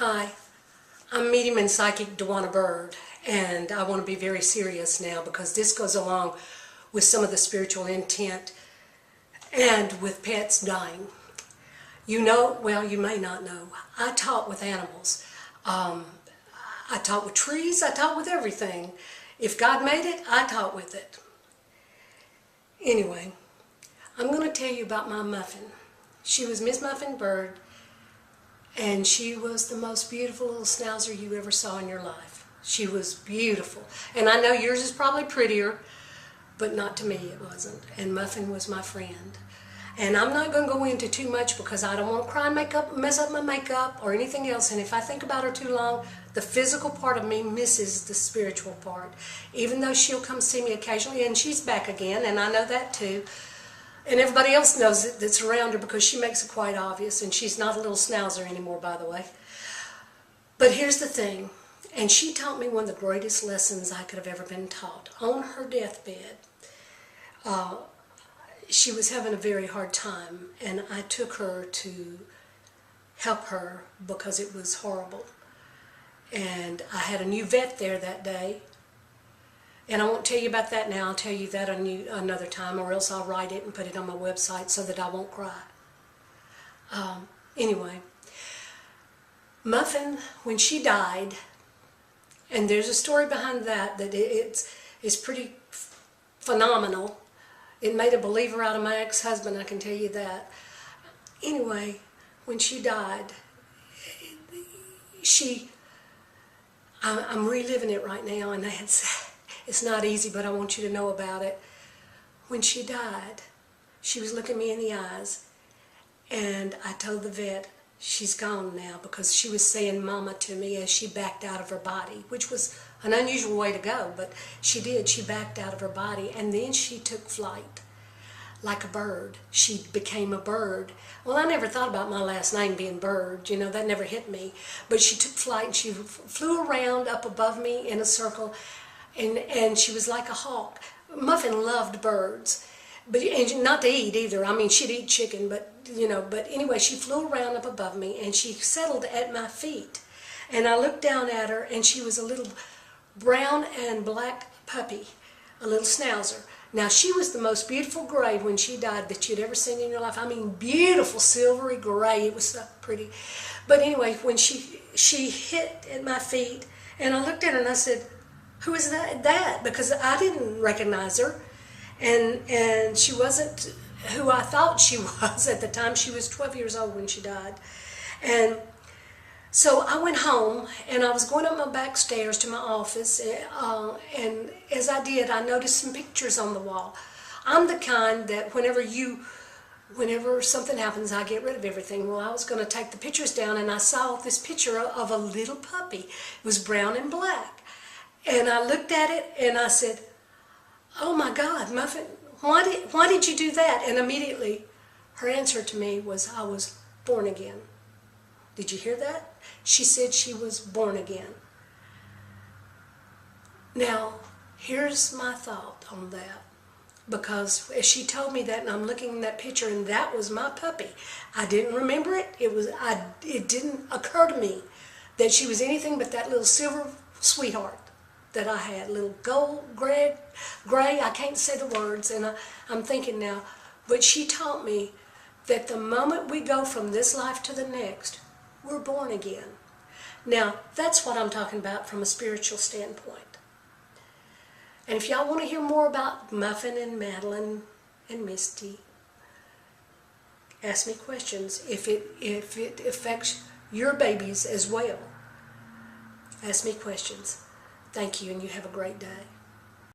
Hi, I'm medium and psychic Juana Byrd, and I want to be very serious now because this goes along with some of the spiritual intent and with pets dying. You know, well, you may not know, I talk with animals. I talk with trees, I talk with everything. If God made it, I talk with it. Anyway, I'm going to tell you about my Muffin. She was Miss Muffin Byrd, and she was the most beautiful little Schnauzer you ever saw in your life. She was beautiful. And I know yours is probably prettier, but not to me it wasn't. And Muffin was my friend. And I'm not going to go into too much because I don't want to cry and mess up my makeup or anything else. And if I think about her too long, the physical part of me misses the spiritual part. Even though she'll come see me occasionally, and she's back again, and I know that too. And everybody else knows it that's around her because she makes it quite obvious, and she's not a little Schnauzer anymore, by the way. But here's the thing, and she taught me one of the greatest lessons I could have ever been taught. On her deathbed, she was having a very hard time, and I took her to help her because it was horrible. And I had a new vet there that day. And I won't tell you about that now. I'll tell you that another time, or else I'll write it and put it on my website so that I won't cry. Anyway, Muffin, when she died, and there's a story behind that it's pretty phenomenal. It made a believer out of my ex-husband, I can tell you that. Anyway, when she died, I'm reliving it right now, and it's not easy, but I want you to know about it. When she died, she was looking me in the eyes, and I told the vet, she's gone now, because she was saying mama to me as she backed out of her body, which was an unusual way to go, but she did. She backed out of her body, and then she took flight. Like a bird. She became a bird. Well, I never thought about my last name being Byrd, you know, that never hit me. But she took flight, and she flew around up above me in a circle, and she was like a hawk. Muffin loved birds, and not to eat either. I mean, she'd eat chicken, but, you know, but anyway, she flew around up above me, and she settled at my feet. And I looked down at her, and she was a little brown and black puppy, a little Schnauzer. Now, she was the most beautiful gray when she died that you'd ever seen in your life. I mean, beautiful silvery gray. It was so pretty. But anyway, when she hit at my feet, and I looked at her and I said, who is that? Because I didn't recognize her. And she wasn't who I thought she was at the time. She was 12 years old when she died. And so I went home, and I was going up my back stairs to my office, and as I did, I noticed some pictures on the wall. I'm the kind that whenever something happens, I get rid of everything. Well, I was going to take the pictures down, and I saw this picture of a little puppy. It was brown and black. And I looked at it, and I said, oh my God, Muffin, why did you do that? And immediately, her answer to me was, I was born again. Did you hear that? She said she was born again. Now, here's my thought on that. Because as she told me that, and I'm looking at that picture, and that was my puppy. I didn't remember it. It didn't occur to me that she was anything but that little silver sweetheart that I had. Little gold, gray, I can't say the words, and I'm thinking now. But she taught me that the moment we go from this life to the next, we're born again. Now, that's what I'm talking about from a spiritual standpoint. And if y'all want to hear more about Muffin and Madeline and Misty, ask me questions. If it affects your babies as well, ask me questions. Thank you, and you have a great day.